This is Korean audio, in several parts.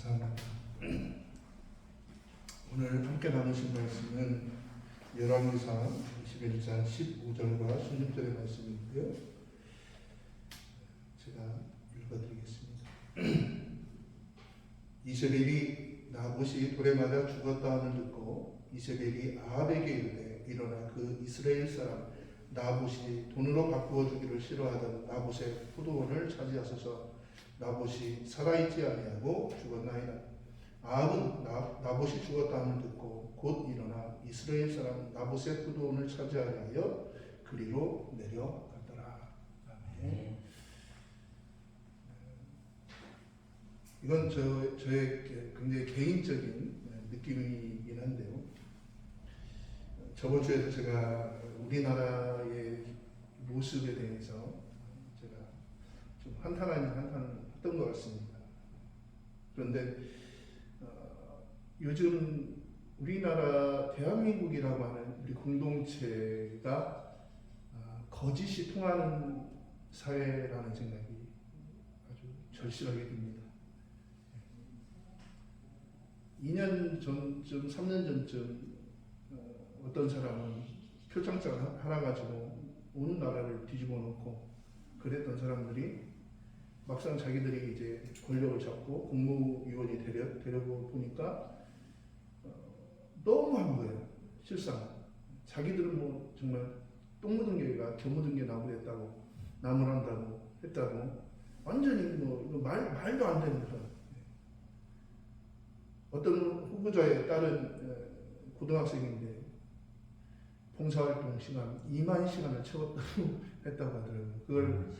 감사합니다. 오늘 함께 나누신 말씀은 열왕기상 21장 15절과 16절의 말씀인데요. 제가 읽어드리겠습니다. 이세벨이 나봇이 돌에 맞아 죽었다 함을 듣고 이세벨이 아합에게 이르되 일어나 그 이스라엘 사람 나봇이 돈으로 바꾸어 주기를 싫어하던 나봇의 포도원을 차지하소서. 나봇이 살아있지 아니하고 죽었나이다. 아합은 나봇이 죽었다함을 듣고 곧 일어나 이스라엘 사람 나봇의 포도원을 차지하려 하여 그리로 내려갔더라. 아멘. 이건 저의 굉장히 개인적인 느낌이긴 한데요. 저번 주에도 제가 우리나라의 모습에 대해서 제가 좀 한탄했던 것 같습니다. 그런데 요즘 우리나라 대한민국이라고 하는 우리 공동체가 거짓이 통하는 사회라는 생각이 아주 절실하게 듭니다. 2년 전쯤, 3년 전쯤 어떤 사람은 표창장 하나 가지고 온 나라를 뒤집어 놓고 그랬던 사람들이 막상 자기들이 이제 권력을 잡고 국무위원이 되려고 보니까 너무한 거예요. 실상 자기들은 뭐 정말 똥 묻은 개가 겨 묻은 게 나무랬다고 나무란다고 했다고 완전히 뭐 말도 안 되는 그런. 어떤 후보자의 딸은 고등학생인데 봉사활동 시간 2만 시간을 채웠다고 했다고 하더라고요. 그걸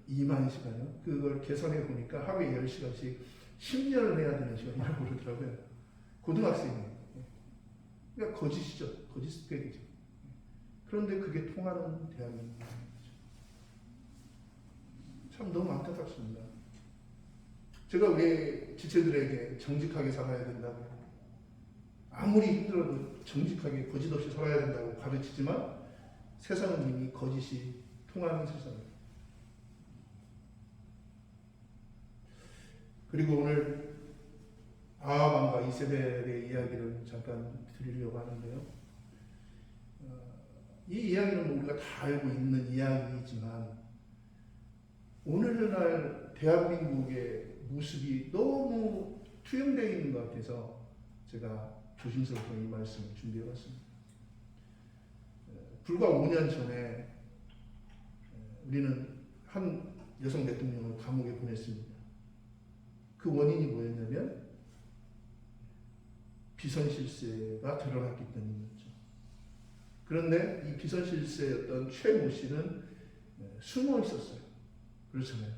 2만 시간이요? 그걸 계산해 보니까 하루에 10시간씩 10년을 해야 되는 시간이라고 그러더라고요. 고등학생이에요. 그러니까 거짓이죠. 거짓 스펙이죠. 그런데 그게 통하는 대한민국이죠. 참 너무 안타깝습니다. 제가 왜 지체들에게 정직하게 살아야 된다고, 아무리 힘들어도 정직하게 거짓 없이 살아야 된다고 가르치지만 세상은 이미 거짓이 통하는 세상입니다. 그리고 오늘 아합 왕과 이세벨의 이야기를 잠깐 드리려고 하는데요. 이 이야기는 우리가 다 알고 있는 이야기이지만 오늘날 대한민국의 모습이 너무 투영되어 있는 것 같아서 제가 조심스럽게 이 말씀을 준비해봤습니다. 불과 5년 전에 우리는 한 여성 대통령을 감옥에 보냈습니다. 그 원인이 뭐였냐면 비선실세가 드러났기 때문이었죠. 그런데 이 비선실세였던 최모 씨는 숨어 있었어요. 그렇잖아요.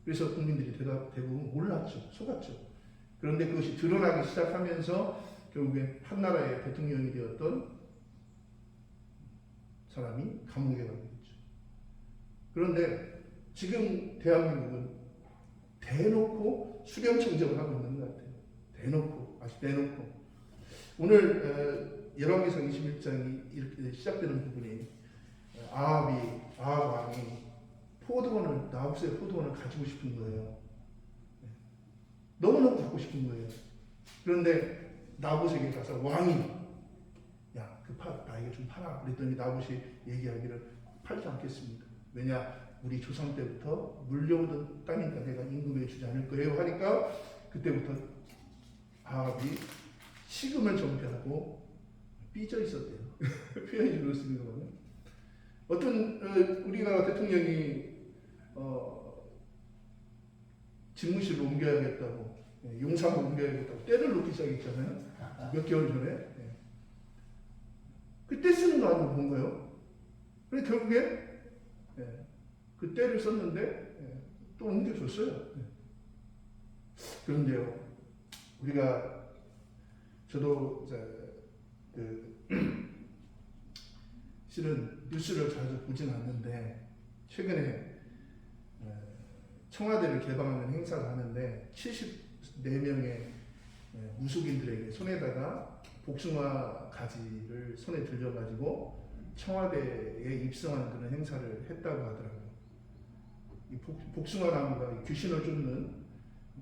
그래서 국민들이 대부분 몰랐죠. 속았죠. 그런데 그것이 드러나기 시작하면서 결국엔 한나라의 대통령이 되었던 사람이 감옥에 가게 됐죠. 그런데 지금 대한민국은 대놓고 수렴청정을 하고 있는 것 같아요. 아주 대놓고. 오늘 열왕기상 21장이 이렇게 시작되는 부분이 아합 왕이 나봇의 포도원을 가지고 싶은 거예요. 너무너무 갖고 싶은 거예요. 그런데 나봇에게 가서 왕이 나에게 좀 팔아. 그랬더니 나봇이 얘기하기를 팔지 않겠습니다. 왜냐? 우리 조상 때부터 물려오던 땅이니까 내가 임금에 주지 않을 거예요 하니까 그때부터 아합이 식음을 정패하고 삐져 있었대요. 표현이 그렇습니다. 어떤 우리나라 대통령이 집무실로 옮겨야겠다고, 용산으로 옮겨야겠다고 때를 놓기 시작했잖아요. 몇 개월 전에. 그때 쓰는 거 아니고 뭔가요? 그래서 결국에 그 때를 썼는데 또 옮겨줬어요. 그런데요, 저도 실은 뉴스를 자주 보진 않는데 최근에 청와대를 개방하는 행사를 하는데 74명의 무속인들에게 손에다가 복숭아 가지를 손에 들려가지고 청와대에 입성하는 그런 행사를 했다고 하더라고요. 이 복숭아 나무가 귀신을 쫓는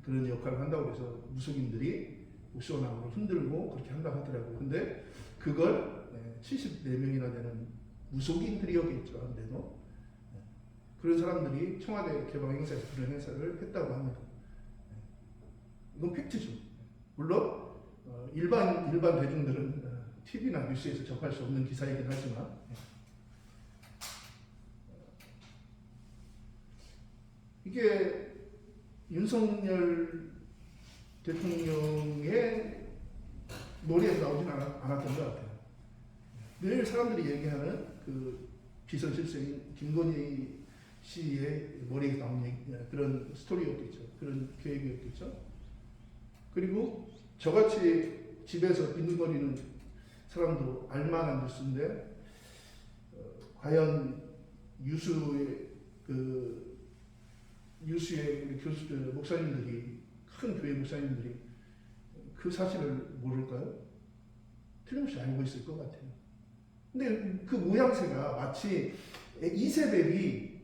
그런 역할을 한다고 해서 무속인들이 옥션왕으로 흔들고 그렇게 한다고 하더라고요. 근데 그걸 74명이나 되는 무속인들이었겠죠. 한데도 그런 사람들이 청와대 개방 행사에서 그런 행사를 했다고 합니다. 이건 팩트죠. 물론 일반 대중들은 TV나 뉴스에서 접할 수 없는 기사이긴 하지만 이게 윤석열 대통령의 머리에서 나오진 않았던 것 같아요. 늘 사람들이 얘기하는 그 비선실세인 김건희 씨의 머리에서 나온 그런 스토리였겠죠. 그런 계획이었겠죠. 그리고 저같이 집에서 빈둥거리는 사람도 알만한 뉴스인데 과연 유수의 우리 교수들, 목사님들이, 큰 교회 목사님들이 그 사실을 모를까요? 틀림없이 알고 있을 것 같아요. 근데 그 모양새가 마치 이세벨이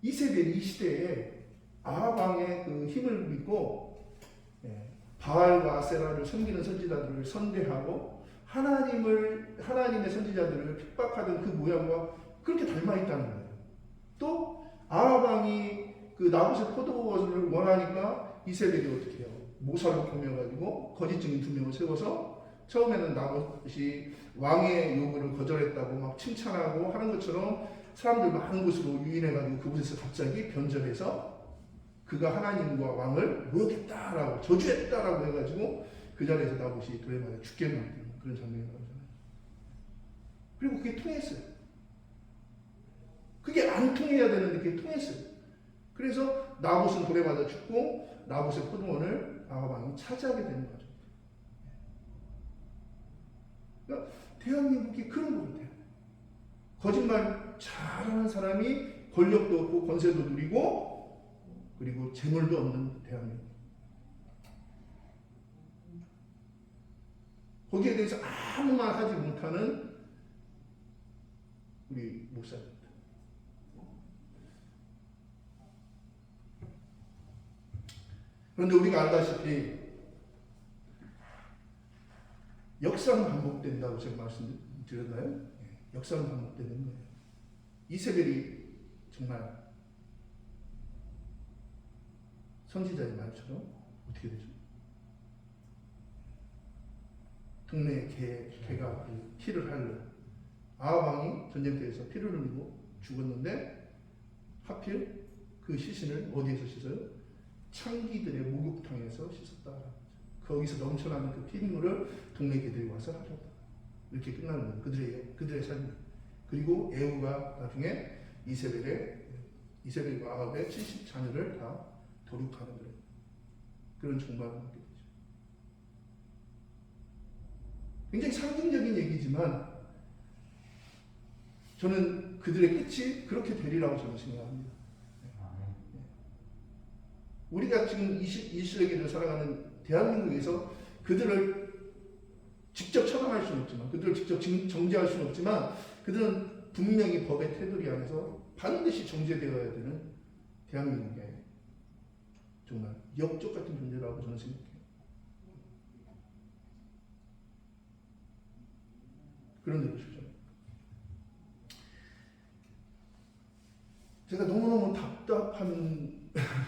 이 시대에 아합 왕의 그 힘을 믿고 바알과 아세라를 섬기는 선지자들을 선대하고 하나님의 선지자들을 핍박하던 그 모양과 그렇게 닮아 있다는 거예요. 또 아합 왕이 그 나봇의 포도원을 원하니까 이세벨이 어떻게 해요? 모사를 꾸며가지고 거짓 증인 2명을 세워서 처음에는 나봇이 왕의 요구를 거절했다고 막 칭찬하고 하는 것처럼 사람들 많은 곳으로 유인해가지고 그곳에서 갑자기 변절해서 그가 하나님과 왕을 모욕했다라고 저주했다라고 해가지고 그 자리에서 나봇이 돌에 맞아 죽게 만드는 그런 장면이 나오잖아요. 그리고 그게 통했어요. 그게 안 통해야 되는데 그게 통했어요. 그래서 나봇은 돌에 맞아 죽고 나봇의 포도원을 아합 왕이 차지하게 되는 거죠. 그러니까 대한민국이 그런 것 같아요. 거짓말 잘하는 사람이 권력도 없고 권세도 누리고 그리고 재물도 없는 대한민국. 거기에 대해서 아무 말 하지 못하는 우리 목사님들. 그런데 우리가 알다시피 역사는 반복된다고 제가 말씀드렸나요? 역사는 반복되는 거예요. 이세벨이 정말 선지자의 말처럼 어떻게 되죠? 동네에 개가 피를 흘려 아합 왕이 전쟁터에서 피를 흘리고 죽었는데 하필 그 시신을 어디에서 씻어요? 창기들의 목욕탕에서 씻었다. 거기서 넘쳐나는 그 피눈물을 동네 개들이 와서 하셨다. 이렇게 끝나는 거예요. 그들의 삶이. 그리고 에후가 나중에 이세벨과 아합의 70자녀를 다 도륙하는 그런 종말을 하게 되죠. 굉장히 상징적인 얘기지만 저는 그들의 끝이 그렇게 되리라고 저는 생각합니다. 우리가 지금 21세기를 살아가는 대한민국에서 그들을 직접 처단할 수는 없지만, 그들을 직접 정죄할 수는 없지만, 그들은 분명히 법의 테두리 안에서 반드시 정죄되어야 되는 대한민국의 정말 역적 같은 존재라고 저는 생각해요. 그런데 보십시오. 제가 너무너무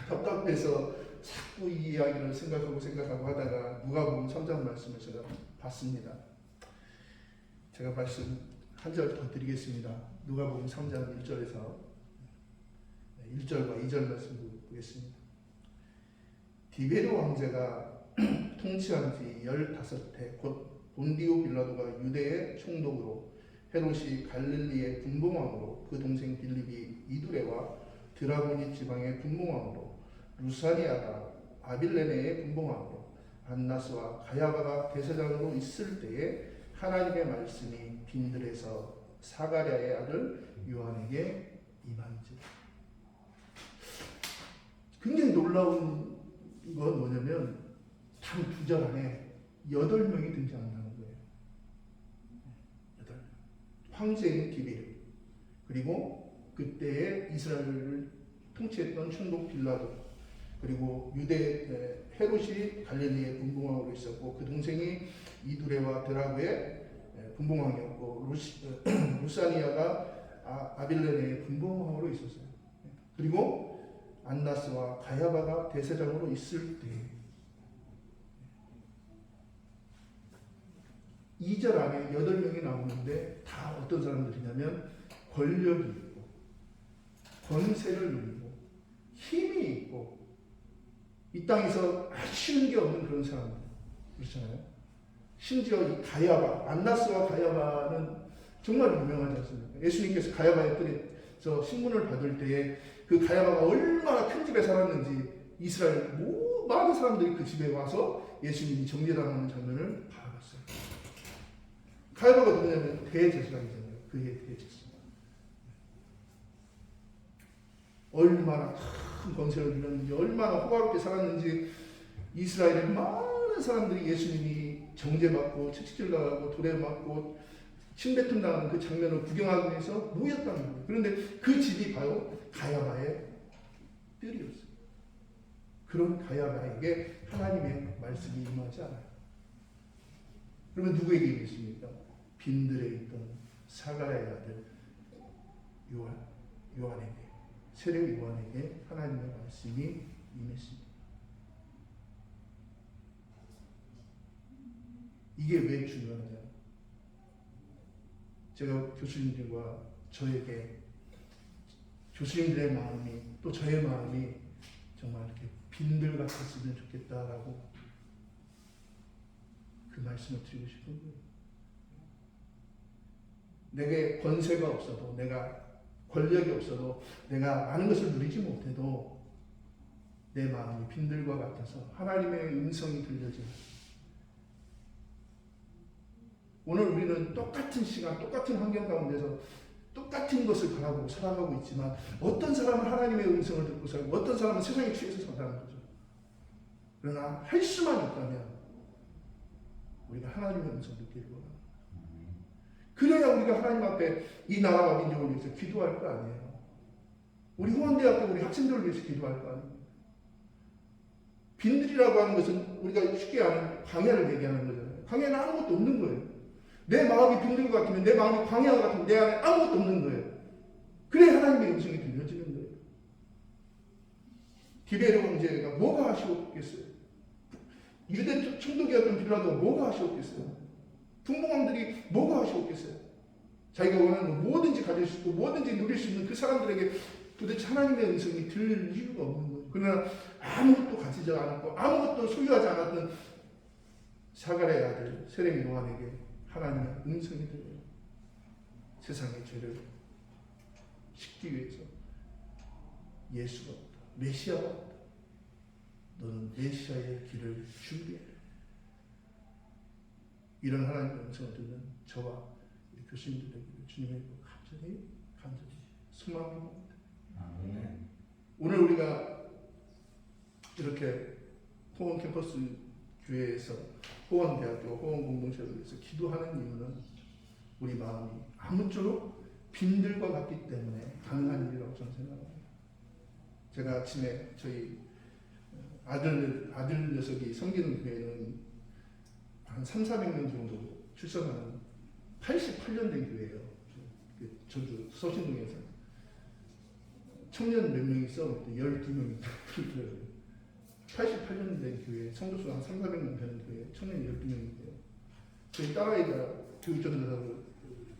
답답해서 자꾸 이 이야기를 생각하고 하다가 누가복음 3장 말씀을 제가 봤습니다. 제가 말씀 한 절 더 드리겠습니다. 누가복음 3장 1절에서 1절과 2절 말씀 보겠습니다. 디베르 왕제가 통치한 지 15해 곧 본디오 빌라도가 유대의 총독으로 헤롯이 갈릴리의 분봉왕으로 그 동생 빌립이 이두레와 드라고니 지방의 분봉왕으로 루사니아가 아빌레네의 분봉왕으로 안나스와 가야바가 대제사장으로 있을 때에 하나님의 말씀이 빈들에서 사가랴의 아들 요한에게 임한지라. 굉장히 놀라운 건 뭐냐면 단 2절 안에 8명이 등장한다는 거예요. 8명. 황제인 디베르, 그리고 그때의 이스라엘을 통치했던 총독 빌라도, 그리고 유대 헤롯이 갈릴리의 분봉왕으로 있었고 그 동생이 이두레와 드라그의 분봉왕이었고 루사니아가 아빌레네의 분봉왕으로 있었어요. 그리고 안나스와 가야바가 대제사장으로 있을 때 2절 안에 8명이 나오는데 다 어떤 사람들이냐면 권력이 있고 권세를 누리고 힘이 있고 이 땅에서 쉬운 게 없는 그런 사람들 그렇잖아요. 심지어 이 가야바, 안나스와 가야바는 정말 유명하지 않습니까? 예수님께서 가야바의 뜰에서 신문을 받을 때에 그 가야바가 얼마나 큰 집에 살았는지 이스라엘 많은 사람들이 그 집에 와서 예수님이 정죄당하는 장면을 봐봤어요. 가야바가 누구냐면 대제사장이잖아요. 그게 대제사장. 얼마나 큰 권세를 누렸는지 얼마나 호화롭게 살았는지 이스라엘의 많은 사람들이 예수님이 정죄받고 채찍질당하고 돌에 맞고 침뱉음 당하는 그 장면을 구경하기 위해서 모였다는 거예요. 그런데 그 집이 바로 가야바의 뜰이었어요. 그런 가야바에게 하나님의 말씀이 임하지 않아요. 그러면 누구에게 임했습니까? 빈들에 있던 사가랴의 아들 요한에게, 세례 요한에게 하나님의 말씀이 임했습니다. 이게 왜 중요하냐? 제가 교수님들과 저에게 교수님들의 마음이 또 저의 마음이 정말 이렇게 빈들 같았으면 좋겠다라고 그 말씀을 드리고 싶은 거예요. 내게 권세가 없어도 내가 권력이 없어도 내가 많은 것을 누리지 못해도 내 마음이 빈들과 같아서 하나님의 음성이 들려지는 오늘 우리는 똑같은 시간, 똑같은 환경 가운데서 똑같은 것을 바라보고 살아가고 있지만 어떤 사람은 하나님의 음성을 듣고 살고 어떤 사람은 세상에 취해서 산다는 거죠. 그러나 할 수만 있다면 우리가 하나님의 음성을 듣기를 원합니다. 그래야 우리가 하나님 앞에 이 나라와 민족을 위해서 기도할 거 아니에요. 우리 후원대학교 우리 학생들을 위해서 기도할 거 아니에요. 빈들이라고 하는 것은 우리가 쉽게 아는 광야를 얘기하는 거잖아요. 광야는 아무것도 없는 거예요. 내 마음이 빈들 같으면 내 마음이 광야 같으면 내 안에 아무것도 없는 거예요. 그래 하나님의 음성이 들려지는 거예요. 디베르 황제가 뭐가 아쉬웠겠어요? 유대 총독이었던 빌라도가 뭐가 아쉬웠겠어요? 분봉왕들이 뭐가 아쉬웠겠어요? 자기가 원하는 거 뭐든지 가질 수 있고 뭐든지 누릴 수 있는 그 사람들에게 도대체 하나님의 음성이 들릴 이유가 없는 거예요. 그러나 아무것도 가지지 않았고 아무것도 소유하지 않았던 사가랴의 아들 세례 요한에게 하나님의 음성이 들려요. 세상의 죄를 씻기 위해서 예수가 왔다. 메시아가 왔다. 너는 메시아의 길을 준비해. 이런 하나님의 음성을 듣는 저와 교수님들에게 주님의 간절히 소망합니다. 오늘 우리가 이렇게 호원 캠퍼스 교회에서 호원대학교 호원공동체를 위해서 기도하는 이유는 우리 마음이 아무쪼록 빈들과 같기 때문에 가능한 일이라고 저는 생각합니다. 제가 아침에 저희 아들 녀석이 섬기는 교회는 한 300~400명 정도 출석하는 88년 된 교회예요. 전주 서신동에서 청년 몇 명이 있어 12명이 88년 된 교회, 성도수가 한 300~400명 되는 교회, 청년이 12명이 돼요. 저희 딸아이가 교육전도사로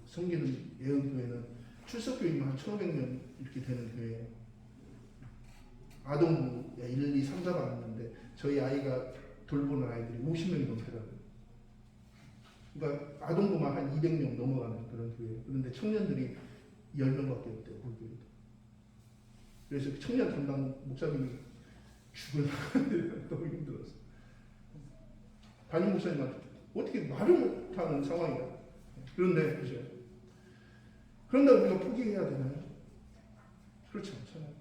섬기는 예언교회는 출석교인만 한 1,500명 이렇게 되는 교회예요. 아동부 1, 2, 3, 4 받았는데 저희 아이가 돌보는 아이들이 50명이 넘더라고요. 그러니까 아동부만 한 200명 넘어가는 그런 교회예요. 그런데 청년들이 10명밖에 없대요. 그 교회도. 그래서 청년 담당 목사님이 죽으려고 너무 힘들었어. 담임 목사님한테 어떻게 말을 못하는 상황이야. 그런데 그죠? 그런데 우리가 포기해야 되나요? 그렇지 않잖아요.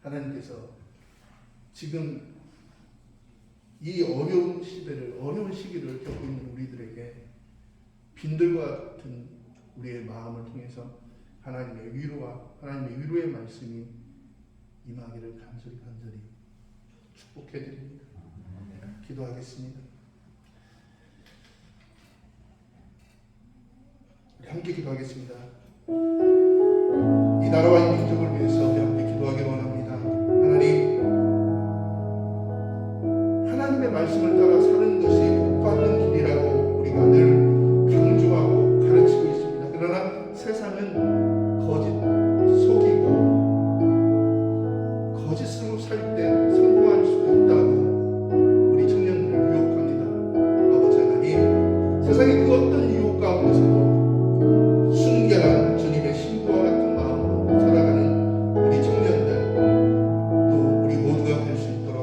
하나님께서 지금 이 어려운 시대를, 어려운 시기를 겪고 있는 우리들에게 빈들과 같은 우리의 마음을 통해서 하나님의 위로와 하나님의 위로의 말씀이 임하기를 간절히 축복해 드립니다. 기도하겠습니다. 우리 함께 기도하겠습니다. 이 나라와 이 민족을 위해서 우리 함께 기도하기를 원합니다. 하나님의 말씀을 따라 사는 것이 복 받는 길이라고 우리가 늘 강조하고 가르치고 있습니다. 그러나 세상은 속이고 거짓으로 살 때 성공할 수 있다고 우리 청년들을 유혹합니다. 아버지 하나님, 세상의 그 어떤 유혹 가운데서도 순결한 주님의 신부와 같은 마음으로 살아가는 우리 청년들, 또 우리 모두가 될 수 있도록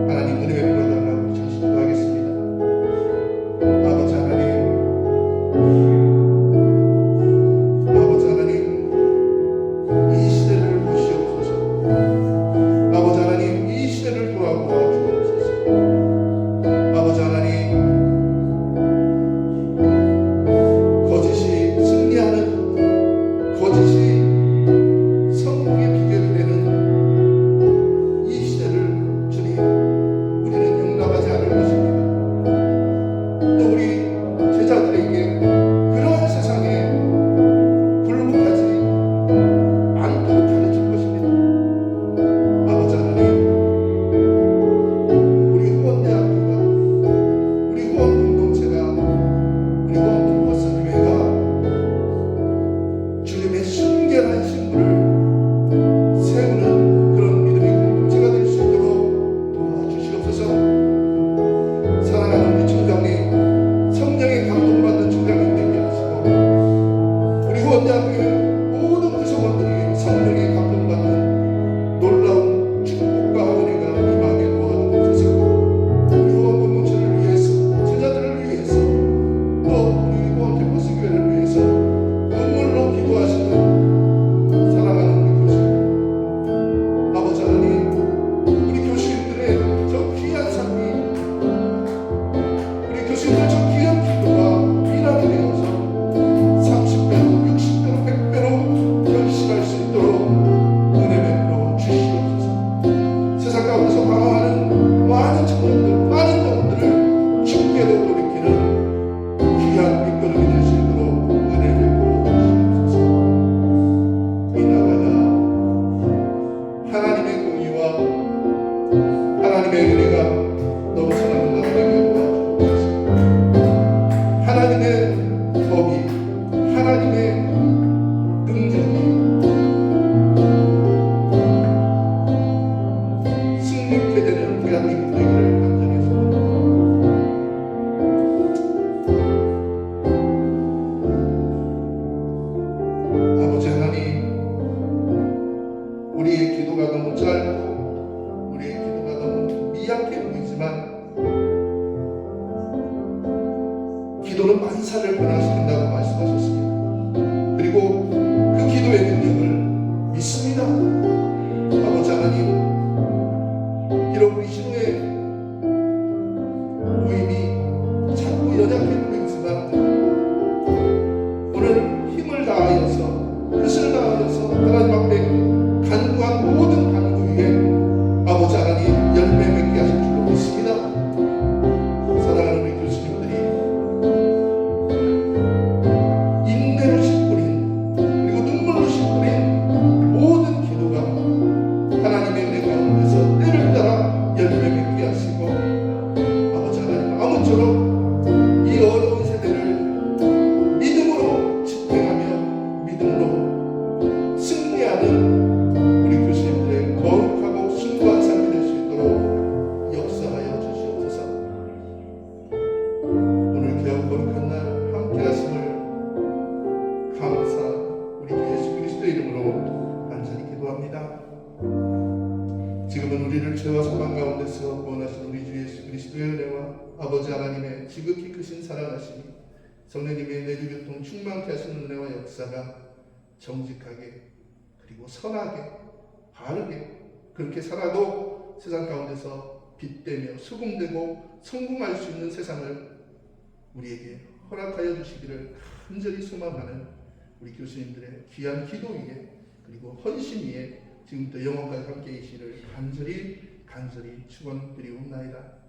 하나님 은혜 베풀어 달라고 우리 잠시 기도하겠습니다. 아버지 하나님, 이 시대를 보시옵소서. 아버지 하나님, 이 시대를 돌아보아 주옵소서. 아버지 하나님, 거짓이 승리하는, 거짓이 성공의 비결이 되는 이 시대를 주님, 우리는 용납하지 않을 것입니다. 또 우리 제자들에게 그러한 세상에 굴복하지 않도록 가르칠 것입니다. 아버지 하나님, 우리 후원대학교가, 우리 후원 공동체가, 우리 후원 캠퍼스 교회가 주님의 순결한 신부를 세우는 그런 믿음의 공동체가 될 수 있도록 도와주시옵소서. 사랑하는 우리 총장님, 성령의 감동받는 총장님 되게 하시고, 우리 후원대학교의 모든 구성원들이 성령의 감동받는 놀라운 축복과 은혜가 임하게 도와주옵소서. 우리 후원 공동체를 위해서, 제자들을 위해서, 또 우리 후원 캠퍼스 교회를 위해서 눈물로 기도하시는 사랑하는 우리 교수님, 아버지 하나님, 우리 교수님들의 저 귀한 삶이, 우리 교수님들의 저 귀한 기도가 일하게 되어서 30배로, 60배로, 100배로 결실할 수 있도록 은혜 베풀어 주시옵소서. 세상 가운데서 방황하는 많은 청년들, 많은 영혼들을 주께로 돌이키는 귀한 밑거름이 될 수 있도록 은혜 베풀어 주시옵소서. 이 나라가 하나님의 공의와 하나님의 은혜가 넘쳐나는 나라가 되게 도와주옵소서. 하나님의 법이, 하나님의 능력이 승리케 되는 대한민국 되기를 간절히 소원합니다. 아버지 하나님, 우리의 기도가 너무 짧고 우리의 기도가 너무 미약해 보이지만 기도는 만사를 변화시킨다고 말씀하셨습니다. 그리고 그 기도의 능력을 믿습니다. 아버지 하나님, 비록 우리 신우의 모임이 자꾸 연약해 보이지만 오늘 힘을 다하여서, 뜻을 다하여서 하나님 앞에 간구한 모든 간구 위에 아버지 하나님 열매 맺게 하실 줄로 믿습니다. 사랑하는 우리 교수님들이 인내로 씨뿌린, 그리고 눈물로 씨뿌린 모든 기도가 하나님의 은혜 가운데서 때를 따라 열매 맺게 하시고, 아버지 하나님 아무쪼록 이 어려운 세대를 믿음으로 집행하며 믿음으로 승리하는 우리 교수님들의 거룩하고 숭고한 삶이 될 수 있도록 역사하여 주시옵소서. 오늘 귀한 거룩한 날 함께 하심을 감사 우리 주 예수 그리스도의 이름으로 간절히 기도합니다. 지금은 우리를 죄와 사망 가운데서 구원하신 우리 주 예수 그리스도의 은혜와 아버지 하나님의 지극히 크신 사랑하심이, 성령님의 내주교통 충만케 하시는 은혜와 역사가 정직하게, 그리고 선하게, 바르게 그렇게 살아도 세상 가운데서 빛되며 수긍되고 성공할 수 있는 세상을 우리에게 허락하여 주시기를 간절히 소망하는 우리 교수님들의 귀한 기도 위에 그리고 헌신 위에 지금부터 영원까지 함께 계시를 간절히 축원드리옵나이다.